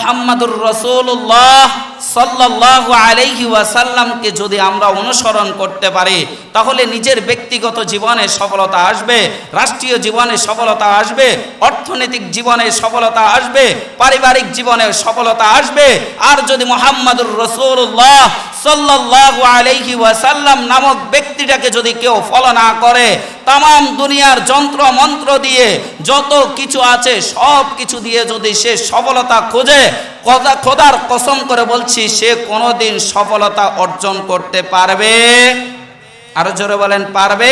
মুহাম্মাদুর রাসূলুল্লাহ সাল্লাল্লাহু আলাইহি ওয়াসাল্লামকে যদি আমরা অনুসরণ করতে পারি, তাহলে নিজের ব্যক্তিগত জীবনে সফলতা আসবে, রাষ্ট্রীয় জীবনে সফলতা আসবে, অর্থনৈতিক জীবনে সফলতা আসবে, পারিবারিক জীবনে সফলতা আসবে। আর যদি মুহাম্মাদুর রাসূলুল্লাহ সাল্লাল্লাহু আলাইহি ওয়াসাল্লাম নামক ব্যক্তিটাকে যদি কেউ ফলো না করে, তাম দুনিয়ার যন্ত্র মন্ত্র দিয়ে যত কিছু আছে সব কিছু দিয়ে যদি সে সফলতা খোঁজে, খোদার কসম করে বলছি সে কোনোদিন সফলতা অর্জন করতে পারবে, আরো জোরে বলেন, পারবে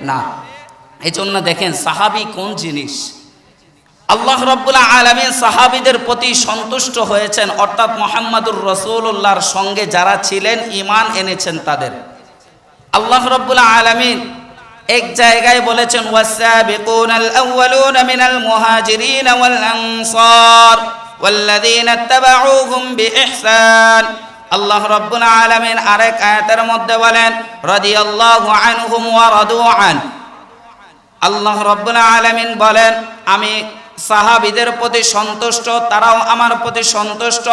না। এই জন্য দেখেন সাহাবী কোন জিনিস, আল্লাহ রাব্বুল আলামিন সাহাবীদের প্রতি সন্তুষ্ট হয়েছেন, অর্থাৎ মুহাম্মাদুর রাসূলুল্লাহর সঙ্গে যারা ছিলেন ঈমান এনেছেন তাদের। আল্লাহ রাব্বুল আলামিন এক জায়গায় বলেছেন ওয়াসাবিকুনাল আউয়ালুনা মিনাল মুহাজিরিন ওয়াল আনসার ওয়াল্লাযীনা ইত্তাবাউহুম বিইহসান। আল্লাহ রাব্বুল আলামিন আরেক আয়াতের মধ্যে বলেন রাদিয়াল্লাহু আনহুম ওয়া রাদু আন। আল্লাহ রাব্বুল আলামিন বলেন আমি সাহাবীদের প্রতি সন্তুষ্ট, তারাও আমার প্রতি সন্তুষ্ট।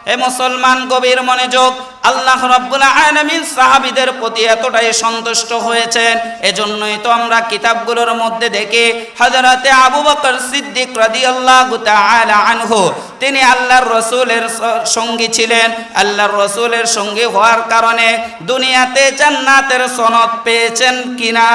হে মুসলমান গভীর মনোযোগ, আল্লাহ রাব্বুল আলামিন সাহাবীদের প্রতি এতটাই সন্তুষ্ট হয়েছেন, এজন্যই তো আমরা কিতাবগুলোর মধ্যে দেখি হযরতে আবু বকর সিদ্দিক রাদিয়াল্লাহু তাআলা আনহু তিনি আল্লাহর রাসূলের সঙ্গী ছিলেন। আল্লাহর রাসূলের সঙ্গী হওয়ার কারণে দুনিয়াতে জান্নাতের সনদ পেয়েছেন কিনা,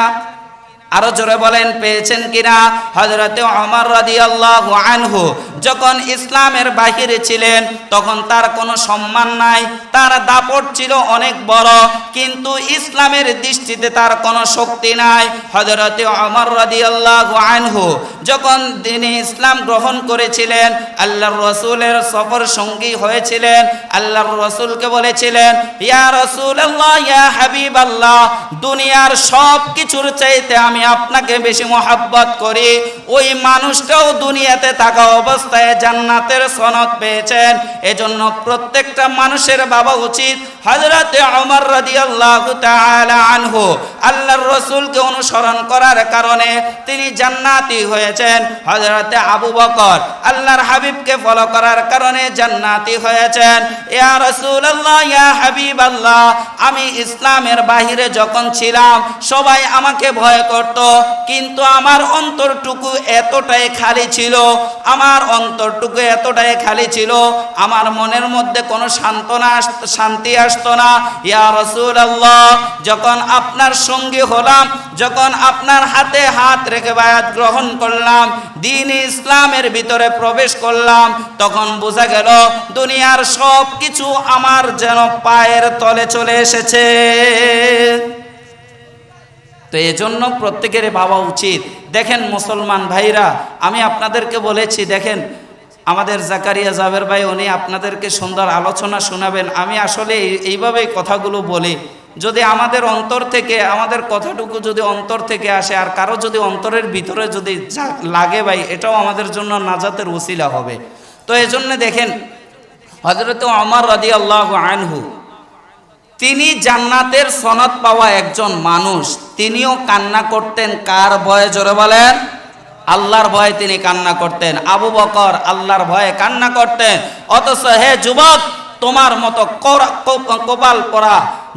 আরো জোরে বলেন পেয়েছেন কিনা। হযরতে ওমর রাদিয়াল্লাহু আনহু যখন ইসলামের বাহিরে ছিলেন তখন তার কোনো সম্মান নাই, তার দাপট ছিল অনেক বড়, কিন্তু ইসলামের দৃষ্টিতে তার কোনো শক্তি নাই। হযরতে ওমর রাদিয়াল্লাহু আনহু যখন তিনি ইসলাম গ্রহণ করেছিলেন, আল্লাহর রাসূলের সফর সঙ্গী হয়েছিলেন, আল্লাহর রাসূলকে বলেছিলেন ইয়া রাসূলুল্লাহ ইয়া হাবিবাল্লাহ, দুনিয়ার সব কিছুর চাইতে আমি আপনাকে বেশি মহব্বত করি। ওই মানুষটাও দুনিয়াতে থাকা অবস্থায় জান্নাতের সনদ পেয়েছেন। এজন্য প্রত্যেকটা মানুষের ভাবা উচিত হযরতে ওমর রাদিয়াল্লাহু তাআলা আনহু আল্লাহর রাসূলকে অনুসরণ করার কারণে তিনি জান্নাতি হয়েছেন। হযরতে আবু বকর আল্লাহর হাবিবকে ফলো করার কারণে জান্নাতি হয়েছেন। ইয়া রাসূলুল্লাহ ইয়া হাবিবাল্লাহ, আমি ইসলামের বাহিরে যখন ছিলাম সবাই আমাকে ভয় করত, কিন্তু আমার অন্তরটুকু এতটাই খালি ছিল, আমার অন্তরটুকু এতটাই খালি ছিল, আমার মনের মধ্যে কোনো শান্তি আসতো না। ইয়া রাসূলুল্লাহ, যখন আপনার সঙ্গী হলাম, যখন আপনার হাতে হাত রেখে বায়াত গ্রহণ করলাম, দ্বীন ইসলামের ভিতরে প্রবেশ করলাম, তখন বোঝা গেল দুনিয়ার সব কিছু আমার যেন পায়ের তলে চলে এসেছে। তো এজন্য প্রত্যেকের ভাবা উচিত। দেখেন মুসলমান ভাইরা, আমি আপনাদেরকে বলেছি, দেখেন আমাদের জাকারিয়া জাবের ভাই উনি আপনাদেরকে সুন্দর আলোচনা শোনাবেন। আমি আসলে এইভাবেই কথাগুলো বলি, যদি আমাদের অন্তর থেকে আমাদের কথাটুকু যদি অন্তর থেকে আসে, আর কারো যদি অন্তরের ভিতরে যদি লাগে ভাই, এটাও আমাদের জন্য নাজাতের ওসিলা হবে। তো এজন্য দেখেন হযরত ওমর রাদিয়াল্লাহু আনহু তিনি জান্নাতের সনদ পাওয়া একজন মানুষ, তিনিও কান্না করতেন কার ভয়ে, জোরে বলেন, আল্লাহর ভয়ে তিনি কান্না করতেন। আবু বকর আল্লাহর ভয়ে কান্না করতেন। অথচ হে যুবক, তোমার মতো কপাল পরা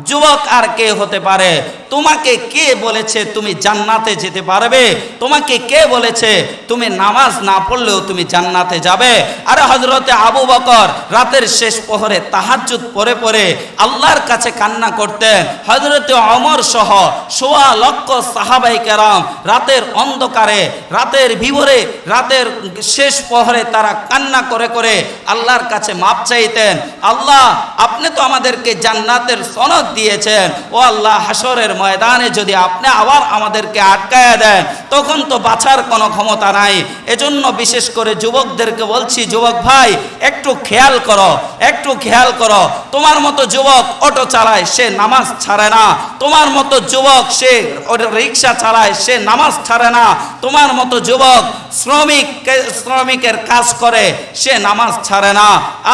যুবক আর কে হতে পারে? তোমাকে কে বলেছে তুমি জান্নাতে যেতে পারবে? তোমাকে কে বলেছে তুমি নামাজ না পড়লেও তুমি জান্নাতে যাবে? আরে হযরতে আবু বকর রাতের শেষ প্রহরে তাহাজ্জুদ পড়ে পড়ে আল্লাহর কাছে কান্না করতেন। হযরতে ওমর সহ ১৬ লক্ষ সাহাবায়ে কেরাম রাতের অন্ধকারে, রাতের ভিভরে, রাতের শেষ প্রহরে তারা কান্না করে করে আল্লাহর কাছে মাপ চাইতেন। আল্লাহ, আপনি তো আমাদেরকে জান্নাতের সনদ দিয়েছেন, ও আল্লাহ, হাসরের ময়দানে যদি আপনি আবার আমাদেরকে আটকায়া দেন তখন তো বাঁচার কোনো ক্ষমতা নাই। এজন্য বিশেষ করে যুবকদেরকে বলছি, যুবক ভাই একটু খেয়াল করো, একটু খেয়াল করো। তোমার মতো যুবক অটো চালায়, সে নামাজ ছাড়ে না। তোমার মতো যুবক সে রিক্সা চালায়, সে নামাজ ছাড়ে না। তোমার মতো যুবক শ্রমিকের কাজ করে, সে নামাজ ছাড়ে না।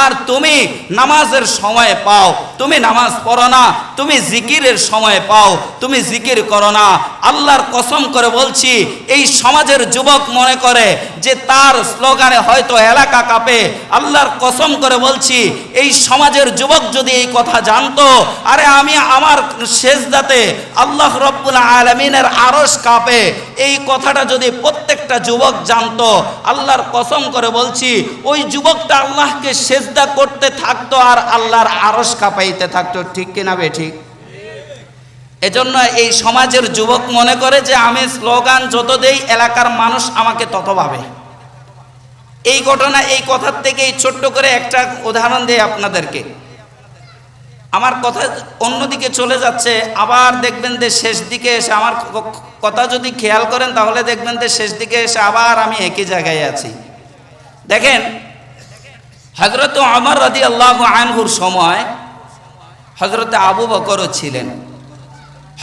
আর তুমি নামাজের সময় পাও, তুমি নামাজ পড়ো না, তুমি জিকিরের সময় পাও, তুমি জিকির করো না। আল্লাহর কসম করে বলছি, এই সমাজের যুবক মনে করে যে তার স্লোগানে হয়তো এলাকা কাঁপে। আল্লাহর কসম করে বলছি, এই সমাজের যুবক যদি এই কথা জানতো, আরে আমি আমার সেজদাতে আল্লাহ রব্বুল আলামিনের আরশ কাঁপে, এই কথাটা যদি প্রত্যেকটা যুবক জানতো, আল্লাহর কসম করে বলছি ওই যুবকটা আল্লাহকে সেজদা করতে থাকতো আর আল্লাহর আরশ কাঁপাইতে থাকতো। ঠিক কিনা বে ঠিক? এজন্য এই সমাজের যুবক মনে করে যে আমি স্লোগান যত দেই এলাকার মানুষ আমাকে তত ভাবে। এই ঘটনা, এই কথার থেকে এই ছোট্ট করে একটা উদাহরণ দেই আপনাদেরকে। আমার কথা অন্যদিকে চলে যাচ্ছে, আবার দেখবেন যে শেষ দিকে এসে আমার কথা যদি খেয়াল করেন তাহলে দেখবেন যে শেষ দিকে এসে আবার আমি একই জায়গায় আছি। দেখেন, হযরত ওমর রাদিয়াল্লাহু আনহুর সময় হযরত আবু বকরও ছিলেন।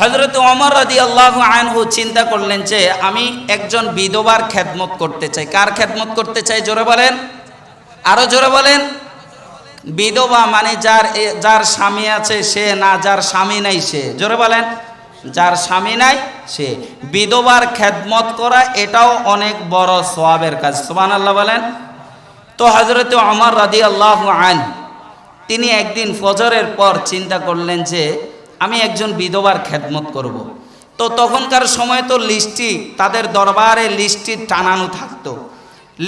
হযরত ওমর রাদিয়াল্লাহু আনহু চিন্তা করলেন যে আমি একজন বিধবার খেদমত করতে চাই। কার খেদমত করতে চাই? জোরে বলেন, আরো জোরে বলেন। বিধবা মানে যার স্বামী আছে সে না, যার স্বামী নাই সে। জোরে বলেন, যার স্বামী নাই সে। বিধবার খেদমত করা এটাও অনেক বড় সওয়াবের কাজ। সুবহানাল্লাহ বলেন। তো হযরত ওমর রাদিয়াল্লাহু আনহু তিনি একদিন ফজরের পর চিন্তা করলেন যে আমি একজন বিধবার খেদমত করব। তো তখনকার সময় তো লিস্টি, তাদের দরবারে লিস্টির টানানো থাকতো।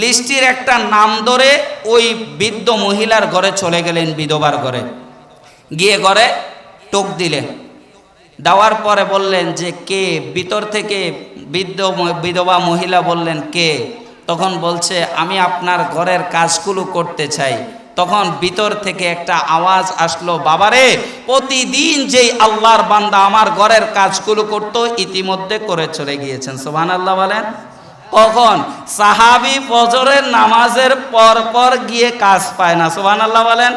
লিস্টির একটা নাম ধরে ওই বৃদ্ধ মহিলার ঘরে চলে গেলেন, বিধবার ঘরে গিয়ে ঘরে টোক দিলেন। দেওয়ার পরে বললেন যে কে? ভিতর থেকে বিধবা মহিলা বললেন কে? তখন বলছে আমি আপনার ঘরের কাজগুলো করতে চাই। তখন ভিতর থেকে একটা আওয়াজ আসলো, বাবারে, প্রতিদিন যেই আল্লাহর বান্দা আমার ঘরের কাজগুলো করতো ইতিমধ্যে করে চলে গিয়েছেন। সুবহানাল্লাহ বলেন। কখন? সাহাবী ফজরের নামাজের পর পর গিয়ে কাজ পায় না। সুবহানাল্লাহ বলেন।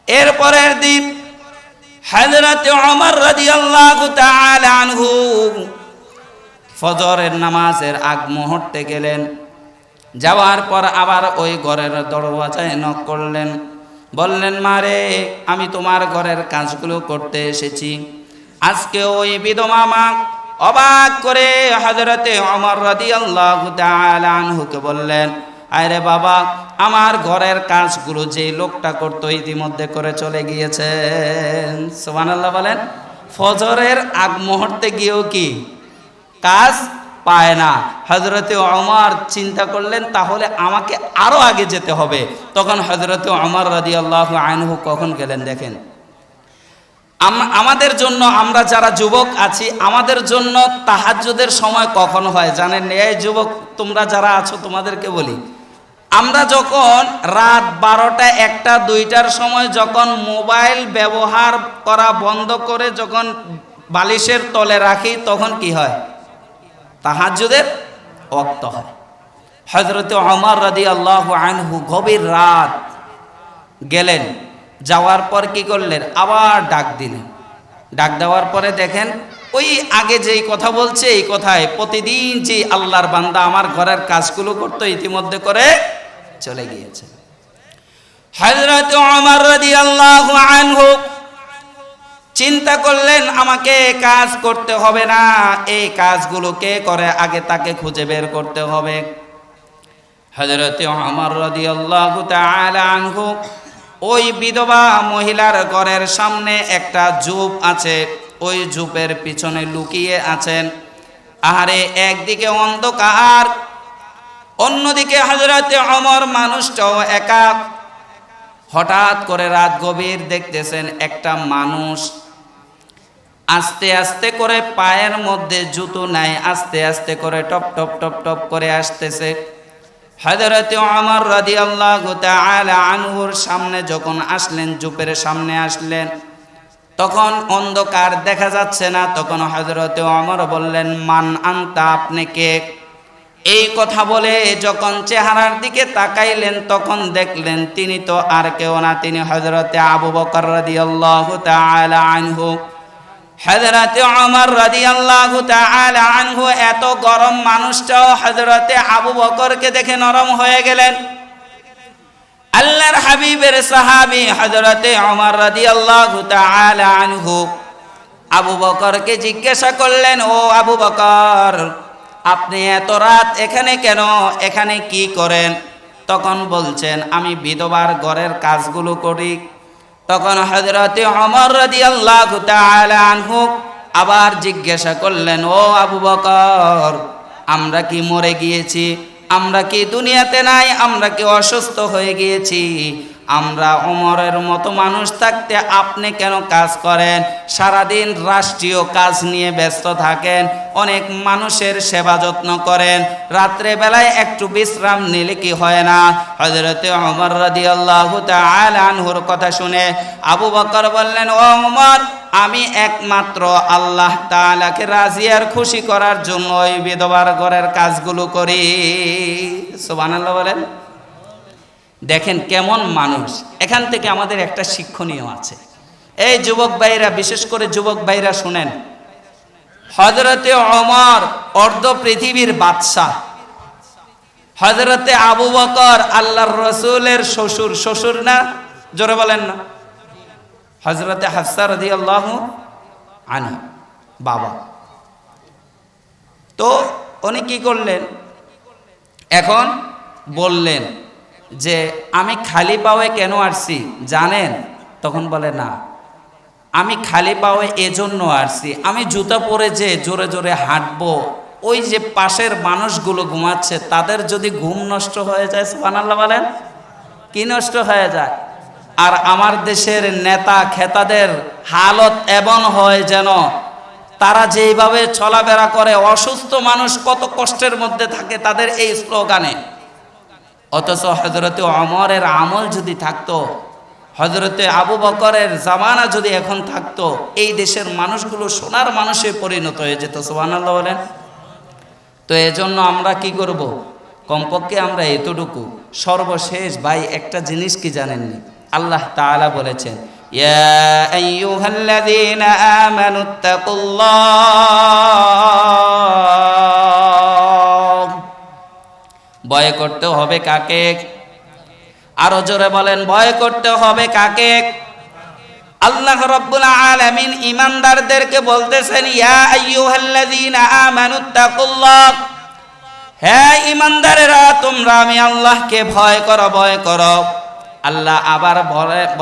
এরপরের দিন হযরত ওমর রাদিয়াল্লাহু তাআলা আনহু ফজরের নামাজের আগ মুহূর্তে গেলেন। যাওয়ার পর আবার ওই ঘরের দরওয়াজায় নক করলেন, বললেন মারে, আমি তোমার ঘরের কাজগুলো করতে এসেছি। আজকে ওই বিধবা মা অবাক করে হযরতে ওমর রাদিয়াল্লাহু তাআলা আনহুকে বললেন, আরে বাবা, আমার ঘরের কাজগুলো যে লোকটা করতো ইতিমধ্যে করে চলে গিয়েছেন। সুবহানাল্লাহ বলেন। ফজরের আগ মুহূর্তে গিয়েও কি কাজ পায় না। হযরতে ওমর চিন্তা করলেন তাহলে আমাকে আরো আগে যেতে হবে। তখন হযরতে ওমর রাদিয়াল্লাহু আনহু কখন গেলেন? দেখেন, আমাদের জন্য, আমরা যারা যুবক আছি, আমাদের জন্য তাহাজ্জুদের সময় কখন হয় জানেন? এই যুবক তোমরা যারা আছো তোমাদেরকে বলি, আমরা যখন রাত 12টা, 1টা, 2টার সময় যখন মোবাইল ব্যবহার করা বন্ধ করে যখন বালিশের তলে রাখি, তখন কি হয়? তাহাজ্জুদের ওয়াক্ত হয়। হযরত ওমর রাদিয়াল্লাহু আনহু গভীর রাত গেলেন। যাওয়ার পর কি করলেন? আবার ডাক দিলেন। ডাক দেওয়ার পরে দেখেন ওই আগে যেই কথা বলছে এই কথায় প্রতিদিন যে আল্লাহর বান্দা আমার ঘরের কাজগুলো করতো ইতিমধ্যে করে চলে গিয়েছে। হযরত ওমর রাদিয়াল্লাহু আনহু চিন্তা করলেন আমাকে কাজ করতে হবে না, এই কাজগুলো কে করে আগে তাকে খুঁজে বের করতে হবে। হযরত ওমর রাদিয়াল্লাহু তাআলা আনহু ওই বিধবা মহিলার ঘরের সামনে একটা ঝোপ আছে, ওই ঝোপের পিছনে লুকিয়ে আছেন। আহারে, একদিকে অন্ধকার, অন্যদিকে হযরত ওমর মানুষটাও একা। হঠাৎ করে রাত গভীর, দেখতেছেন একটা মানুষ আস্তে আস্তে করে পায়ের মধ্যে জুতো নাই, আস্তে আস্তে করে টপ টপ টপ টপ করে আসতেছে। হযরত ওমর রাদিয়াল্লাহু তাআলা আনহুর সামনে যখন আসলেন, ঝোপের সামনে আসলেন, তখন অন্ধকার দেখা যাচ্ছে না। তখন হযরত ওমর বললেন, মান আনতা, আপনি কে? এই কথা বলে যখন চেহারার দিকে তাকাইলেন তখন দেখলেন তিনি তো আর কেউ না, তিনি হযরতে আবু বকর রাদিয়াল্লাহু তাআলা আনহু। হযরতে ওমর রাদিয়াল্লাহু তাআলা আনহু এত গরম মানুষটাও হযরতে আবু বকরকে দেখে নরম হয়ে গেলেন। আল্লাহর হাবিব হাবিবের সাহাবী হযরতে ওমর রাদিয়াল্লাহু তাআলা আনহু আবু বকরকে জিজ্ঞাসা করলেন, ও আবু বকর, আপনি এত রাত এখানে কেন? এখানে কি করেন? তখন বলছেন, আমি বিধবার ঘরের কাজগুলো করি। তখন হযরতে ওমর রাদিয়াল্লাহু তাআলা আনহু আবার জিজ্ঞাসা করলেন, ও আবু বকর, আমরা কি মরে গিয়েছি? আমরা কি দুনিয়াতে নাই? আমরা কি অসুস্থ হয়ে গিয়েছি? আমরা ওমরের মতো মানুষ থাকতে আপনি কেন কাজ করেন? সারাদিন রাষ্ট্রীয় কাজ নিয়ে ব্যস্ত থাকেন, অনেক মানুষের সেবা যত্ন করেন, রাত্রে বেলায় একটু বিশ্রাম নিলে কি হয় না? হযরতে ওমর রাদিয়াল্লাহু তাআলা আনহুর কথা শুনে আবু বকর বললেন, ও ওমর, আমি একমাত্র আল্লাহ তাআলাকে রাজি আর খুশি করার জন্য ওই বিধবার ঘরের কাজগুলো করি। সুবহানাল্লাহ বলেন। দেখেন কেমন মানুষ। এখান থেকে আমাদের একটা শিক্ষণীয় আছে। এই যুবক ভাইরা, বিশেষ করে যুবক ভাইরা শুনেন, হযরতে ওমর অর্ধ পৃথিবীর বাদশা, হযরতে আবু বকর আল্লাহর রাসূলের শ্বশুর, শ্বশুর না, জোরে বলেন না, হযরতে হাফসা রাদিয়াল্লাহু আনহা বাবা। তো উনি কি করলেন? এখন বললেন যে আমি খালি পাওয়ে কেন আসছি জানেন? তখন বলে, না, আমি খালি পাওয়ে এজন্য আসছি, আমি জুতা পরে যে জোরে জোরে হাঁটবো, ওই যে পাশের মানুষগুলো ঘুমাচ্ছে তাদের যদি ঘুম নষ্ট হয়ে যায়, সুবহানাল্লাহ বলেন, কি নষ্ট হয়ে যায়? আর আমার দেশের নেতা খেতাদের হালত এমন হয় যেন তারা যেইভাবে চলাফেরা করে, অসুস্থ মানুষ কত কষ্টের মধ্যে থাকে তাদের এই স্লোগানে। অথচ হযরতে ওমরের আমল যদি থাকতো, হযরতে আবু বকরের জামানা যদি এখন থাকতো, এই দেশের মানুষগুলো সোনার মানুষে পরিণত হয়ে যেত। সুবহানাল্লাহ বলেন। তো এজন্য আমরা কি করব? কমপক্ষে আমরা এতটুকু। সর্বশেষ ভাই একটা জিনিস কি জানেননি? আল্লাহ তাআলা বলেছেন, ইয়া আইয়ুহাল্লাযীনা আমানুত্তাকুল্লাহ। ভয় করতে হবে কাকে? আরো জোরে বলেন, ভয় করতে হবে কাকে? আল্লাহ রাব্বুল আলামিন ঈমানদারদেরকে বলতেছেন, ইয়া আইয়ুহাল্লাযীনা আমানুত্তাকুল্লাহ, হে ঈমানদারেরা, তোমরা আমি আল্লাহকে ভয় করো, ভয় করো। আল্লাহ আবার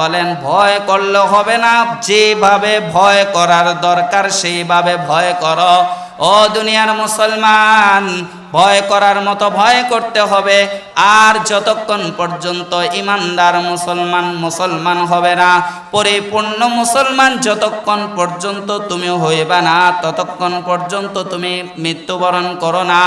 বলেন, ভয় করলে হবে না, যেভাবে ভয় করার দরকার সেইভাবে ভয় করো। ও দুনিয়ার মুসলমান, ভয় করার মতো ভয় করতে হবে। আর যতক্ষণ পর্যন্ত ঈমানদার মুসলমান হবে না, পরিপূর্ণ মুসলমান যতক্ষণ পর্যন্ত তুমি হইবা না, ততক্ষণ পর্যন্ত তুমি মৃত্যুবরণ করো না।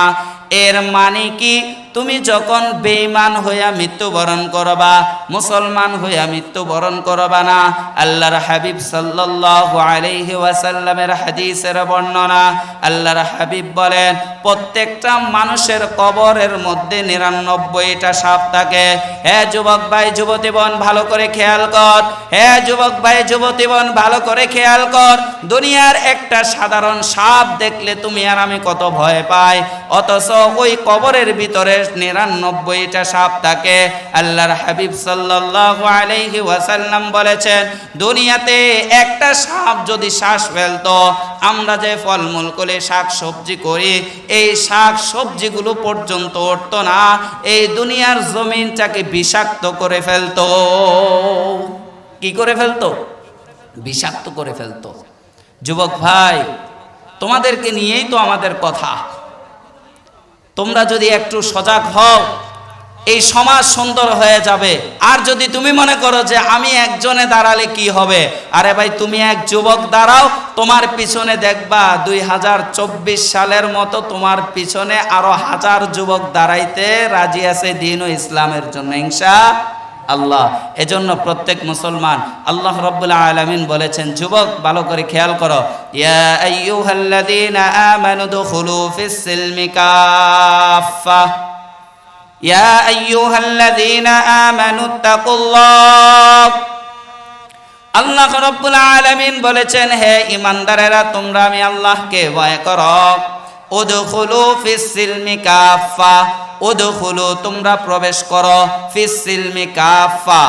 এর মানে কি? তুমি যখন বেঈমান হইয়া মৃত্যুবরণ করবা, মুসলমান হইয়া মৃত্যুবরণ করবা না। আল্লাহর হাবিব সাল্লাল্লাহু আলাইহি ওয়াসাল্লামের হাদিসের বর্ণনা, আল্লাহর হাবিব বলেন, প্রত্যেকটা মানুষের কবরের মধ্যে ৯৯টা সাপ থাকে। হে যুবক ভাই যুবতী বোন, ভালো করে খেয়াল কর। হে যুবক ভাই যুবতী বোন, ভালো করে খেয়াল কর। দুনিয়ার একটা সাধারণ সাপ দেখলে তুমি আর আমি কত ভয় পাই, অথচ ওই কবরের ভিতরে ৯৯টা সাপ থাকে। আল্লাহর হাবিব সাল্লাল্লাহু আলাইহি ওয়াসাল্লাম বলেছেন, দুনিয়াতে একটা সাপ যদি শ্বাস ফেলতো, আমরা যে ফলমূল করে শাক সবজি করি, এই শাক সবজিগুলো পর্যন্ত উঠতো না, এই দুনিয়ার জমিনটাকে বিষাক্ত করে ফেলতো। কি করে ফেলতো? বিষাক্ত করে ফেলতো। যুবক ভাই, তোমাদেরকে নিয়েই তো আমাদের কথা। তোমরা যদি একটু সজাগ হও, এই সমাজ সুন্দর হয়ে যাবে। আর যদি তুমি মনে করো যে আমি একজনে দাঁড়ালে কি হবে, আরে ভাই, তুমি এক যুবক দাঁড়াও, তোমার পিছনে দেখবা 2024 সালের মতো তোমার পিছনে আরো 1000 যুবক দাঁড়াইতে রাজি আছে দ্বীন ও ইসলামের জন্য, ইনশাআল্লাহ। এজন্য প্রত্যেক মুসলমান, আল্লাহ রাব্বুল আলামিন বলেছেন, যুবক ভালো করে খেয়াল করো, ইয়া আইয়ুহাল্লাযীনা আমানু দুখুলু ফিস সিলমি কাফা, ইয়া আইয়ুহাল্লাযীনা আমানুত্তাকুল্লাহ। আল্লাহ রাব্বুল আলামিন বলেছেন, হে ঈমানদারেরা, তোমরা আমি আল্লাহকে ভয় করো। উদখুলু ফিস সিলমি কাফা, উদখুলু তোমরা প্রবেশ করো, ফিস সিলমি কাফা,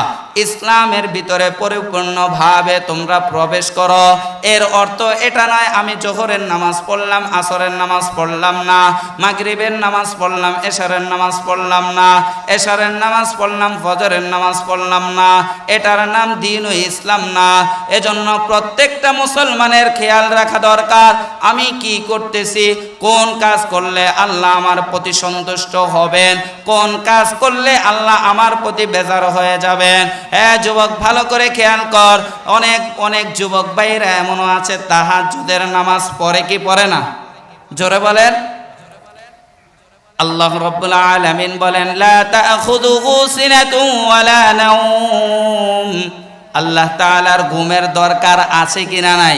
ইসলামের ভিতরে পরিপূর্ণভাবে তোমরা প্রবেশ করো। এর অর্থ এটা নয় আমি জোহরের নামাজ পড়লাম, আসরের নামাজ পড়লাম না, মাগরিবের নামাজ পড়লাম, এশারের নামাজ পড়লাম না, এশারের নামাজ পড়লাম, ফজরের নামাজ পড়লাম না, এটার নাম দ্বীন ও ইসলাম না। এজন্য প্রত্যেকটা মুসলমানের খেয়াল রাখা দরকার, আমি কি করতেছি, কোন কাজ করলে আল্লাহ আমার প্রতি সন্তুষ্ট হবেন, কোন কাজ করলে আল্লাহ আমার প্রতি বেজার হয়ে যাবেন। হ্যাঁ যুবক, ভালো করে খেয়াল কর। অনেক যুবক ভাইরা এমনও আছে তাহাজ্জুদের নামাজ পড়ে কি পড়ে না? জোরে বলেন। আল্লাহ রাব্বুল আলামিন বলেন লা তাখুযুহু সিনাতুন ওয়ালা নাওম। আল্লাহ তাআলার ঘুমের দরকার আছে কিনা নাই?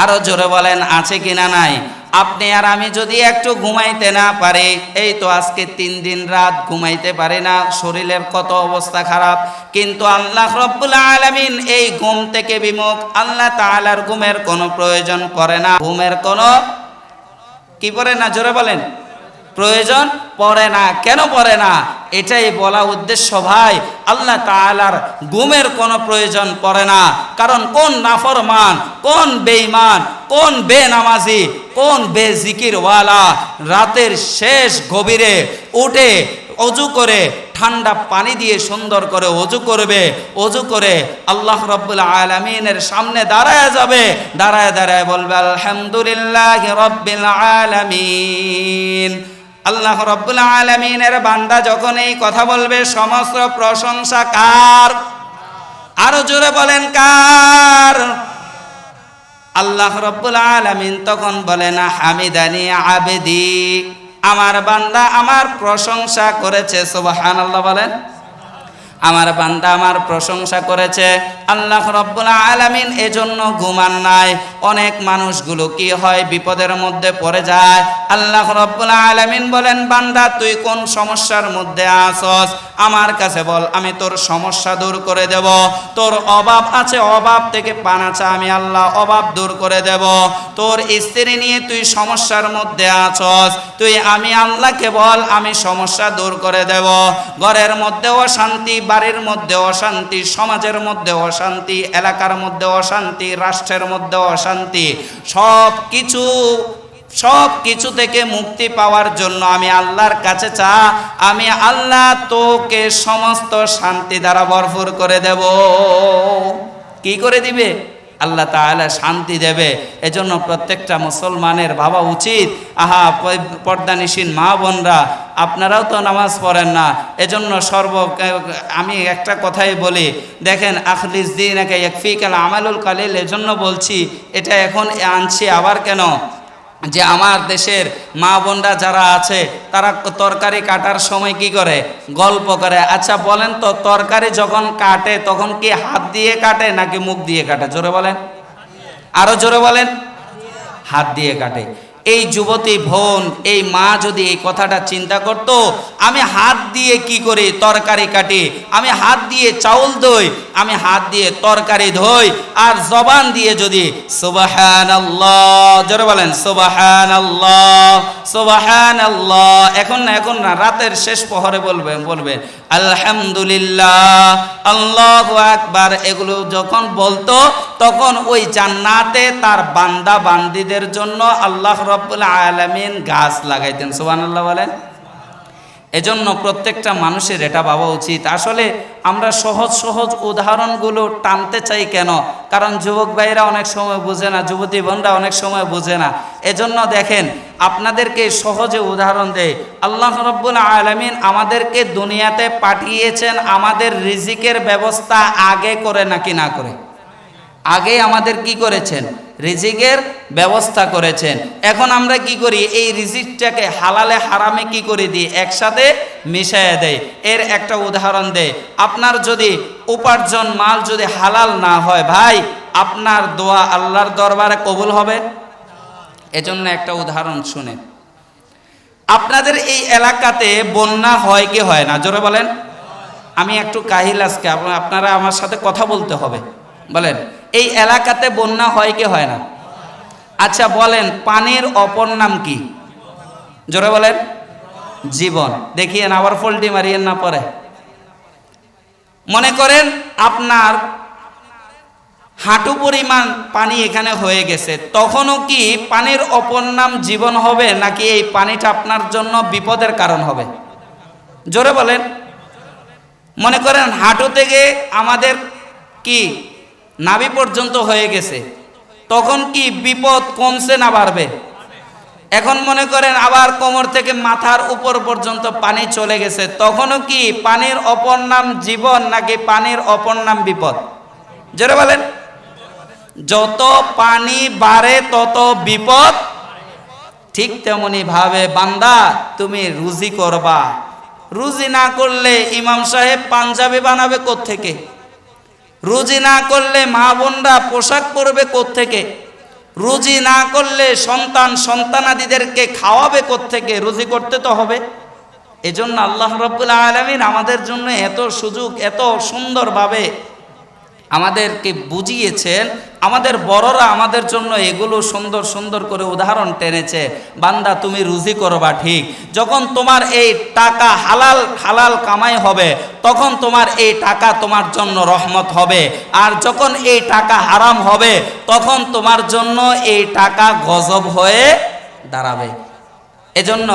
আরো জোরে বলেন, আছে কিনা নাই? আপনি আর আমি যদি একটু ঘুমাইতে না পারি, এই তো আজকে 3 দিন রাত ঘুমাইতে পারি না, শরীরের কত অবস্থা খারাপ, কিন্তু আল্লাহ রাব্বুল আলামিন এই ঘুম থেকে বিমুখ। আল্লাহ তাআলার ঘুমের কোনো প্রয়োজন পড়ে না, ঘুমের কোনো কি পড়ে না? জোরে বলেন, প্রয়োজন পড়ে না। কেন পড়ে না? এটাই বলা উদ্দেশ্য ভাই, আল্লাহ তাআলার ঘুমের কোনো প্রয়োজন পড়ে না। কারণ কোন নাফরমান, কোন বেঈমান, কোন বেনামাজি, কোন বেজিকিরওয়ালা রাতের শেষ গভীরে উঠে অজু করে ঠান্ডা পানি দিয়ে সুন্দর করে অজু করবে, অজু করে আল্লাহ রাব্বুল আলামিনের সামনে দাঁড়ায় যাবে, দাঁড়ায় বলবে আলহামদুলিল্লাহি রাব্বিল আলামিন। আল্লাহ রাব্বুল আলামিনের বান্দা যখন এই কথা বলবে, সমস্ত প্রশংসা কার? আরো জোরে বলেন, কার? আল্লাহ রাব্বুল আলামিন তখন বলেন হামিদানি আবেদি, আমার বান্দা আমার প্রশংসা করেছে। সুবহানাল্লাহ বলেন, আমার বান্দা আমার প্রশংসা করেছে। আল্লাহ রাব্বুল আলামিন এজন্য ঘুমান নাই। অনেক মানুষগুলো কি হয়, বিপদের মধ্যে পড়ে যায়। আল্লাহ রাব্বুল আলামিন বলেন বান্দা তুই কোন সমস্যার মধ্যে আছস, আমার কাছে বল, আমি তোর সমস্যা দূর করে দেব। তোর অভাব আছে, অভাব থেকে পানা চা, আমি আল্লাহ অভাব দূর করে দেব। তোর স্ত্রী নিয়ে তুই সমস্যার মধ্যে আছস, তুই আমি আল্লাহকে বল, আমি সমস্যা দূর করে দেব। ঘরের মধ্যে অশান্তি, বাড়ির মধ্যে অশান্তি, সমাজের মধ্যে অশান্তি, এলাকার মধ্যে অশান্তি, রাষ্ট্রের মধ্যে অশান্তি, সব কিছু থেকে মুক্তি পাওয়ার জন্য আমি আল্লাহর কাছে চা, আমি আল্লাহ তোকে সমস্ত শান্তি দ্বারা ভরপুর করে দেব। কি করে দিবে? আল্লাহ তাআলা শান্তি দেবে। এজন্য প্রত্যেকটা মুসলমানের ভাবা উচিত, পর্দানিসীন মা বোনরা, আপনারাও তো নামাজ পড়েন না, এজন্য আমি একটা কথাই বলি, দেখেন আখলিস দীনাকা ইয়াকফিকাল আমালুল কালিল, এজন্য বলছি, এটা এখন আনছি আবার কেন, যে আমার দেশের মা বোনরা যারা আছে তারা তরকারি কাটার সময় কি করে, গল্প করে। আচ্ছা বলেন তো, তরকারি যখন কাটে তখন কি হাত দিয়ে কাটে নাকি মুখ দিয়ে কাটে? জোরে বলেন, আরো জোরে বলেন। হাত দিয়ে কাটে। এই যুবতী বোন, এই মা যদি এই কথাটা চিন্তা করত, আমি হাত দিয়ে কি করি, তরকারি কাটি, আমি হাত দিয়ে চাউল ধুই, আমি হাত দিয়ে তরকারি ধুই, আর জবান দিয়ে যদি সুবহানাল্লাহ, জোরে বলেন সুবহানাল্লাহ, সুবহানাল্লাহ, এখন না রাতের শেষ প্রহরে বলবেন আলহামদুলিল্লাহ, আল্লাহু আকবার, এগুলো যখন বলতো তখন ওই জান্নাতে তার বান্দা বান্দীদের জন্য আল্লাহ রাব্বুল আলামিন গাছ লাগাইতেন। সুবহানাল্লাহ বলেন। এজন্য প্রত্যেকটা মানুষের এটা ভাবা উচিত। আসলে আমরা সহজ উদাহরণগুলো টানতে চাই কেন? কারণ যুবক ভাইরা অনেক সময় বুঝে না, যুবতী বোনরা অনেক সময় বুঝে না। এজন্য দেখেন আপনাদেরকে সহজে উদাহরণ দেয়। আল্লাহ রাব্বুল আলামিন আমাদেরকে দুনিয়াতে পাঠিয়েছেন আমাদের রিজিকের ব্যবস্থা আগে করে নাকি না করে? আগে আমাদের কি করেছেন? রিজিকের ব্যবস্থা করেছেন। এখন আমরা কি করি? এই রিজিকটাকে হালালে হারামে কি করে দিই? একসাথে মিশিয়ে দেয়। এর একটা উদাহরণ দেয়। আপনার যদি উপার্জন মাল যদি হালাল না হয় ভাই, আপনার দোয়া আল্লাহর দরবারে কবুল হবে? এজন্য একটা উদাহরণ শুনে, আপনাদের এই এলাকাতে বন্যা হয় কি হয় না? জোরে বলেন। আমি একটু কাহিল আজকে, আপনারা আমার সাথে কথা বলতে হবে। বলেন, এই এলাকাতে বন্যা হয় কি হয় না? আচ্ছা বলেন, পানির অপর নাম কি? জোরে বলেন। জীবন। দেখিয়েন, আবার ফল্টি মারিয়েন না পরে। মনে করেন আপনার হাঁটু পরিমাণ পানি এখানে হয়ে গেছে, তখনও কি পানির অপর নাম জীবন হবে, নাকি এই পানিটা আপনার জন্য বিপদের কারণ হবে? জোরে বলেন। মনে করেন হাঁটু থেকে আমাদের কি নাভি পর্যন্ত হয়ে গেছে, তখন কি বিপদ কমছে না বাড়বে? এখন মনে করেন আবার কোমর থেকে মাথার উপর পর্যন্ত পানি চলে গেছে, তখনও কি পানির অপর নাম জীবন, নাকি পানির অপর নাম বিপদ? জোরে বলেন। যত পানি বাড়ে তত বিপদ। ঠিক তেমনি ভাবে বান্দা, তুমি রুজি করবা, রুজি না করলে ইমাম সাহেব পাঞ্জাবি বানাবে কোত্থেকে? রুজি না করলে মা বোনরা পোশাক পরবে কোত্থেকে? রুজি না করলে সন্তানাদিদেরকে খাওয়াবে কোত্থেকে? রুজি করতে তো হবে। এজন্য আল্লাহ রাব্বুল আলামিন আমাদের জন্য এত সুযোগ, এত সুন্দরভাবে আমাদেরকে বুঝিয়েছেন। আমাদের বড়রা আমাদের জন্য এগুলো সুন্দর সুন্দর করে উদাহরণ টেনেছে। বান্দা, তুমি রুজি করবা ঠিক, যখন তোমার এই টাকা হালাল হালাল কামাই হবে, তখন তোমার এই টাকা তোমার জন্য রহমত হবে। আর যখন এই টাকা হারাম হবে, তখন তোমার জন্য এই টাকা গজব হয়ে দাঁড়াবে। এজন্য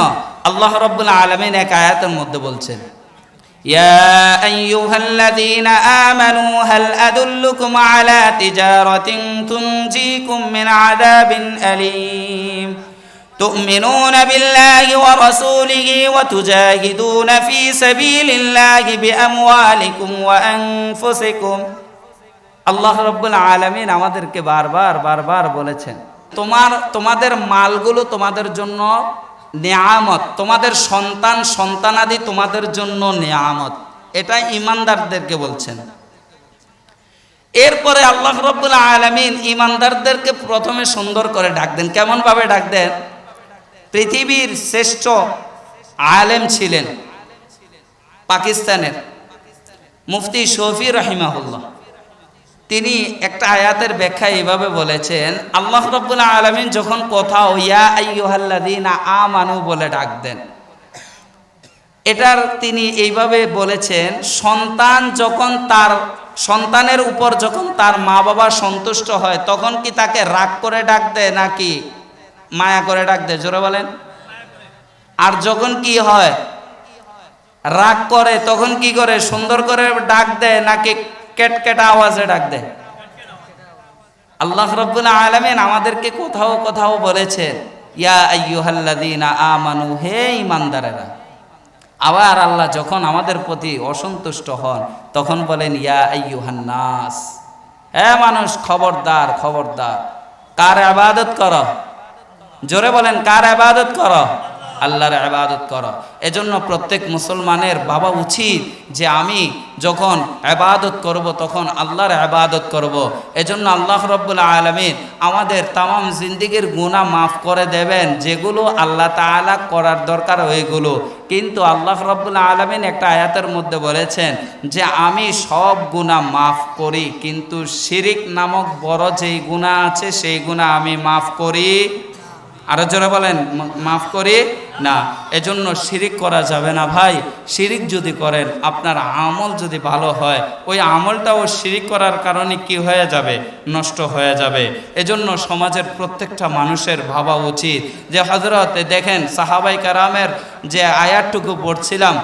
আল্লাহ রাব্বুল আলামিন এক আয়াতের মধ্যে বলছেন, يا أيها الذين آمنوا هل أدلكم على تجارة تنجيكم من عذاب أليم تؤمنون بالله ورسوله وتجاهدون في سبيل الله بأموالكم وأنفسكم। আল্লাহ রাব্বুল আলামিন আমাদেরকে বারবার বলেছেন, তোমাদের মালগুলো তোমাদের জন্য নেয়ামত, তোমাদের সন্তানাদি তোমাদের জন্য নেয়ামত। এটা ঈমানদারদেরকে বলছেন। এরপরে আল্লাহ রাব্বুল আলামিন ঈমানদারদেরকে প্রথমে সুন্দর করে ডাক দেন। কেমন ভাবে ডাক দেন? পৃথিবীর শ্রেষ্ঠ আলেম ছিলেন পাকিস্তানের মুফতি শফি রাহিমাহুল্লাহ। তিনি একটা আয়াতের ব্যাখ্যা এইভাবে বলেছেন, আল্লাহ রাব্বুল আলামিন যখন কোথাও ইয়া আইয়ুহাল্লাযীনা আমানু বলে ডাক দেন, এটার তিনি এইভাবে বলেছেন, সন্তানের উপর যখন তার মা বাবা সন্তুষ্ট হয়, তখন কি তাকে রাগ করে ডাক দেয় নাকি মায়া করে ডাক দেয়? জোরে বলেন। আর যখন কি হয়, রাগ করে, তখন কি করে? সুন্দর করে ডাক দেয় নাকি কেটকেটা আওয়াজে ডাক দেয়? আল্লাহ রাব্বুল আলামিন আমাদেরকে কোথাও বলেছেন ইয়া আইয়ুহাল্লাযীনা আমানু, হে ঈমানদারেরা। আবার আল্লাহ যখন আমাদের প্রতি অসন্তুষ্ট হন, তখন বলেন ইয়া আইয়ুহান নাস, হে মানুষ, খবরদার খবরদার, কার ইবাদত করো? জোরে বলেন, কার ইবাদত করো? আল্লাহর ইবাদত করো। এজন্য প্রত্যেক মুসলমানের ভাবা উচিত যে আমি যখন ইবাদত করব, তখন আল্লাহর ইবাদত করব। এজন্য আল্লাহ রাব্বুল আলামিন আমাদের তামাম জিন্দেগির গুনাহ মাফ করে দেবেন, যেগুলো আল্লাহ তাআলা করার দরকার ওইগুলো। কিন্তু আল্লাহ রাব্বুল আলামিন একটা আয়াতের মধ্যে বলেছেন যে আমি সব গুনাহ মাফ করি, কিন্তু শিরিক নামক বড় যেই গুনাহ আছে সেই গুনাহ আমি মাফ করি। আরো জোরে বলেন, মাফ করি না। এজন্য শিরিক করা যাবে না ভাই। শিরিক যদি করেন, আপনার আমল যদি ভালো হয়, ওই আমলটাও শিরিক করার কারণে কি হয়ে যাবে? নষ্ট হয়ে যাবে। এজন্য সমাজের প্রত্যেকটা মানুষের ভাবা উচিত যে হযরত দেখেন সাহাবায়ে কেরামের যে আয়াতটুকু পড়ছিলাম,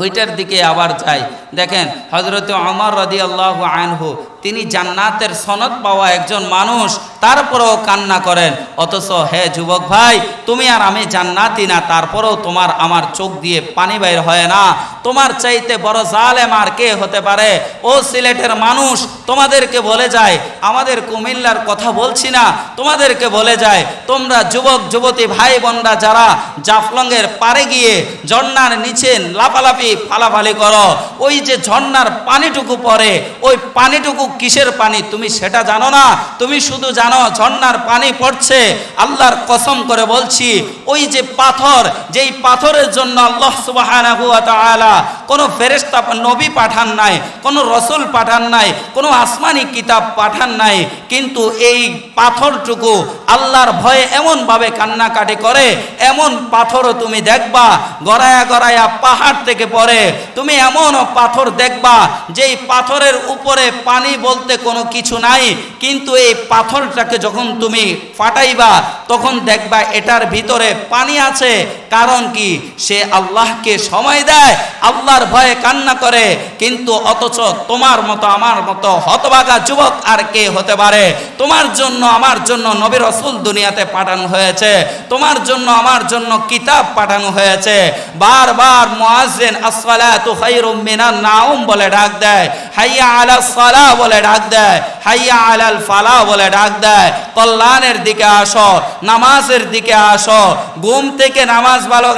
ওইটার দিকে আবার যাই। দেখেন হযরত ওমর রাদিয়াল্লাহু আনহু, তিনি জান্নাতের সনদ পাওয়া একজন মানুষ, তারপরেও কান্না করেন। অথচ হে যুবক ভাই, তুমি আর আমি জান্নাতি না, তারপরেও তোমার আমার চোখ দিয়ে পানি বাইর হয় না। তোমার চাইতে বড় জালেম আর কে হতে পারে? ও সিলেটের মানুষ, তোমাদেরকে বলে যায়, আমাদের কুমিল্লার কথা বলছি না, তোমাদেরকে বলে যায়, তোমরা যুবক যুবতী ভাই বোনরা যারা জাফলংয়ের পারে গিয়ে ঝর্ণার নিচে লাফালাফি ফালাফালি করো, ওই যে ঝর্ণার পানিটুকু পড়ে, ওই পানিটুকু কিসের পানি তুমি সেটা জানো না, তুমি শুধু জানো ঝর্ণার পানি পড়ছে। আল্লাহর কসম করে বলছি, ওই যে পাথর, যেই পাথরের জন্য আল্লাহ সুবহানাহু ওয়া তাআলা কোনো ফেরেশতা নবী পাঠান নাই, কোনো রসুল পাঠান নাই, কোনো আসমানি কিতাব পাঠান নাই, কিন্তু এই পাথরটুকু আল্লাহর ভয়ে এমনভাবে কান্নাকাটি করে, এমন পাথরও তুমি দেখবা গড়ায়া গড়ায়া পাহাড় থেকে পড়ে। তুমি এমন পাথর দেখবা যেই পাথরের উপরে পানি বলতে কোনো কিছু নাই, কিন্তু এই পাথরটাকে যখন তুমি ফাটাইবা তখন দেখবা এটার ভিতরে পানি আছে। কারণ কি? সে আল্লাহকে সময় দেয়, আল্লাহর ভয়ে কান্না করে। কিন্তু অথচ তোমার মতো আমার মতো হতভাগা যুবক আর কে হতে পারে? তোমার জন্য আমার জন্য নবী রাসূল দুনিয়াতে পাঠানো হয়েছে, তোমার জন্য আমার জন্য কিতাব পাঠানো হয়েছে। বারবার মুয়াজ্জিন আসসালাতু খায়রুম মিনান নাওম বলে ডাক দেয়, হাইয়া আলাস সালাহ বলে ডাক দেয়, হাইয়া আলাল ফালাহ বলে ডাক দেয়। কল্যাণের দিকে আসো, নামাজের দিকে আসো। ঘুম থেকে নামাজ ভালো,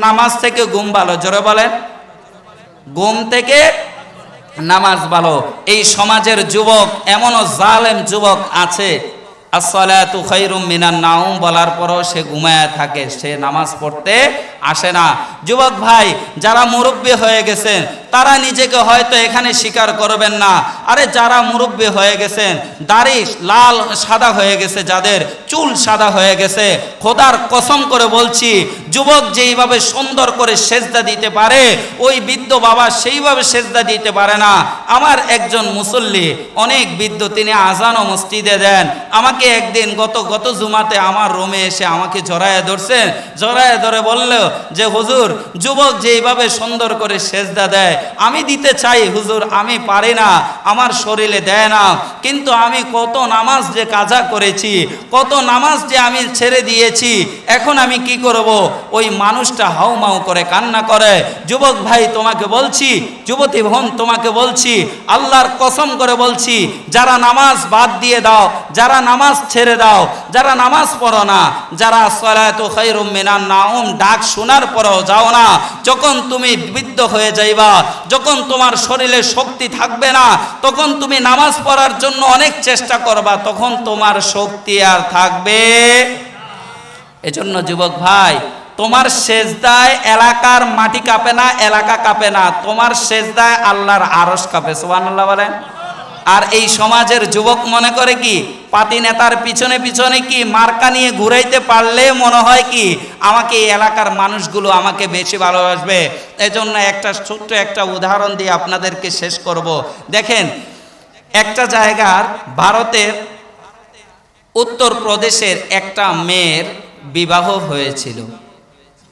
নামাজ থেকে ঘুম ভালো। জোরে বলেন, ঘুম থেকে নামাজ ভালো। এই সমাজের যুবক, এমনও জালেম যুবক আছে, আসসালাতু খায়রুম মিনান নাওম বলার পরও সে ঘুমায় থাকে, সে নামাজ পড়তে আসে না। যুবক ভাই, যারা মুরব্বী হয়ে গেছেন তারা নিজেকে হয়তো এখানে স্বীকার করবেন না। আরে যারা মুরব্বী হয়ে গেছেন, দাড়ি লাল সাদা হয়ে গেছে, যাদের চুল সাদা হয়ে গেছে, খোদার কসম করে বলছি, যুবক যেইভাবে সুন্দর করে সেজদা দিতে পারে ওই বৃদ্ধ বাবা সেইভাবে সেজদা দিতে পারে না। আমার একজন মুসল্লি, অনেক বৃদ্ধ, তিনি আজান ও মসজিদে দেন। আমাকে একদিন গত জুমাতে আমার রুমে এসে আমাকে জড়ায় ধরছেন, জড়ায় ধরে বলল যে হুজুর, যুবক যেইভাবে সুন্দর করে সেজদা দেয় আমি দিতে চাই হুজুর, আমি পারি না, আমার শরীরে দেয় না। কিন্তু আমি কত নামাজ যে কাজা করেছি, কত নামাজ যে আমি ছেড়ে দিয়েছি, এখন আমি কি করব? ওই মানুষটা হাউমাউ করে কান্না করে। যুবক ভাই তোমাকে বলছি, যুবতী বোন তোমাকে বলছি, আল্লাহর কসম করে বলছি, যারা নামাজ বাদ দিয়ে দাও, যারা নামাজ ছেড়ে দাও, যারা নামাজ পড়ো না, যারা আসসালাতু খায়রুম মিনান নাওম ডাক শোনার পরেও যাও না, যখন তুমি বৃদ্ধ হয়ে যাইবা, যখন তোমার শরীরে শক্তি থাকবে না, তখন তুমি নামাজ পড়ার জন্য অনেক চেষ্টা করবা, তখন তোমার শক্তি আর থাকবে। এজন্য যুবক ভাই, তোমার সেজদায় এলাকার মাটি কাঁপে না, এলাকা কাঁপে না, তোমার সেজদায় আল্লাহর আরশ কাঁপে। সুবহানাল্লাহ বলেন। আর এই সমাজের যুবক মনে করে কি, পাতি নেতার পিছনে পিছনে কি মার্কা নিয়ে ঘুরাইতে পারলে মনে হয় কি আমাকে এই এলাকার মানুষগুলো আমাকে বেশি ভালোবাসবে। এজন্য একটা ছোট্ট একটা উদাহরণ দিয়ে আপনাদেরকে শেষ করব। দেখেন, একটা জায়গার ভারতের উত্তর প্রদেশের একটা মেয়ের বিবাহ হয়েছিল।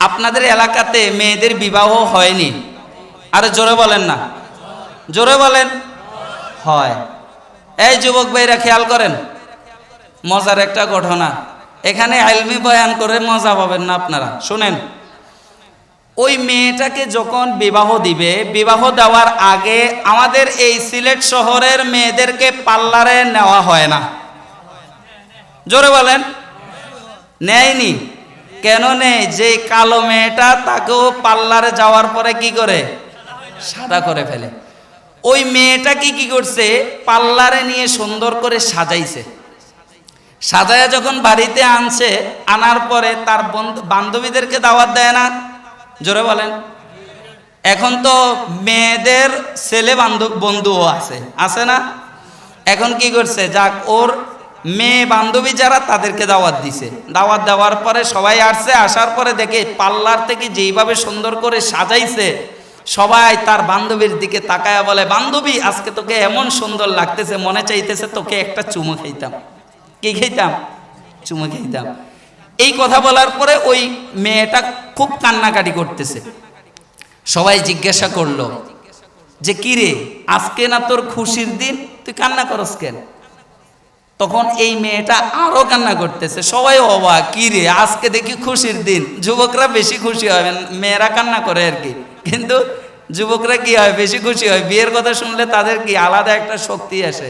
আপনাদের এলাকাতে মেয়েদের বিবাহ হয়নি? আরে জোরে বলেন না, জোরে বলেন। হয়। এই যুবক ভাইরা খেয়াল করেন, মজার একটা ঘটনা। এখানে ইলমি বয়ান করে মজা পাবেন না আপনারা, শুনেন। ওই মেয়েটাকে যখন বিবাহ দিবে, বিবাহ দেওয়ার আগে আমাদের এই সিলেট শহরের মেয়েদেরকে পার্লারে নেওয়া হয় না। জোরে বলেন, নেয়নি। কেন নেই? যে কালো মেয়েটা তাকেও পার্লারে যাওয়ার পরে কি করে? সাদা করে ফেলে। ওই মেয়েটাকে কি করছে? পার্লারে নিয়ে সুন্দর করে সাজাইছে। সাজায়া যখন বাড়িতে আনছে, আনার পরে তার বান্ধবীদেরকে দাওয়াত দেয় না? জোরে বলেন। এখন তো মেয়েদের ছেলে বন্ধুও আছে না? এখন কি করছে? যাক, ওর মেয়ে বান্ধবী যারা তাদেরকে দাওয়াত দিছে। দাওয়াত দেওয়ার পরে সবাই আসছে, আসার পরে দেখে পার্লার থেকে যেইভাবে সুন্দর করে সাজাইছে, সবাই তার বান্ধবীর দিকে তাকায়া বলে, বান্ধবী আজকে তোকে এমন সুন্দর লাগতেছে, মনে চাইতেছে তোকে একটা চুমু খাইতাম। কি খাইতাম? চুমু খাইতাম। এই কথা বলার পরে ওই মেয়েটা খুব কান্নাকাটি করতেছে। সবাই জিজ্ঞাসা করলো যে কি রে, আজকে না তোর খুশির দিন, তুই কান্না করস কেন? তখন এই মেয়েটা আরো কান্না করতেছে। সবাই অবাক, কি রে আজকে দেখি খুশির দিন। যুবকরা বেশি খুশি হয়, মেয়েরা কান্না করে আর কি, কিন্তু যুবকরা কি হয়? বেশি খুশি হয়। বিয়ের কথা শুনলে তাদের কি আলাদা একটা শক্তি আসে।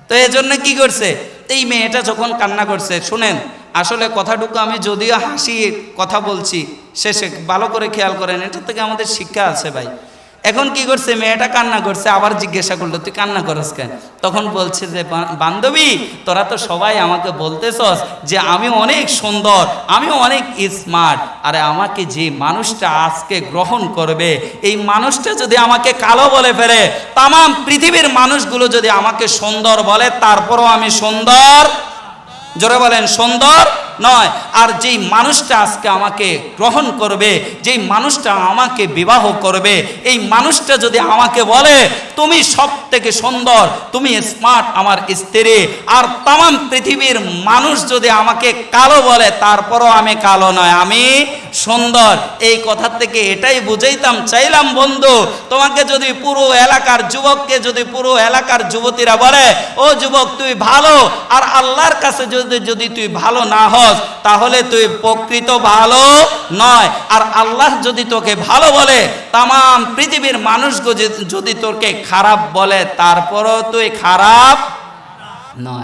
তো এজন্য কি করছে, এই মেয়েটা যখন কান্না করছে, শুনেন আসলে কথাটুকু আমি যদিও হাসি কথা বলছি, শেষে ভালো করে খেয়াল করেন, এটা থেকে আমাদের শিক্ষা আছে ভাই। এখন কি করছে, মেয়েটা কান্না করছে, আবার জিজ্ঞাসা করলো তুই কান্না করস কেন? তখন বলছে যে বান্ধবী তোরা তো সবাই আমাকে বলতেছস যে আমি অনেক সুন্দর, আমি অনেক স্মার্ট, আরে আমাকে যে মানুষটা আজকে গ্রহণ করবে এই মানুষটা যদি আমাকে কালো বলে ফেলে, তাম পৃথিবীর মানুষগুলো যদি আমাকে সুন্দর বলে তারপরও আমি সুন্দর, জোরে বলেন সুন্দর নয়। আর যেই মানুষটা আজকে আমাকে গ্রহণ করবে, যেই মানুষটা আমাকে বিবাহ করবে, এই মানুষটা যদি আমাকে বলে তুমি সব থেকে সুন্দর, তুমি স্মার্ট আমার স্ত্রী, আর তাম পৃথিবীর মানুষ যদি আমাকে কালো বলে তারপরও আমি কালো নয়, আমি সুন্দর। এই কথা থেকে এটাই বুঝাইতাম চাইলাম বন্ধু, তোমাকে যদি পুরো এলাকার যুবককে যদি পুরো এলাকার যুবতীরা বলে ও যুবক তুই ভালো, আর আল্লাহর কাছে যদি তুই ভালো না হস তাহলে তুই প্রকৃত ভালো নয়। আর আল্লাহ যদি তোকে ভালো বলে, তাম পৃথিবীর মানুষগুলো যদি তোকে খারাপ বলে তারপরও তুই খারাপ নয়।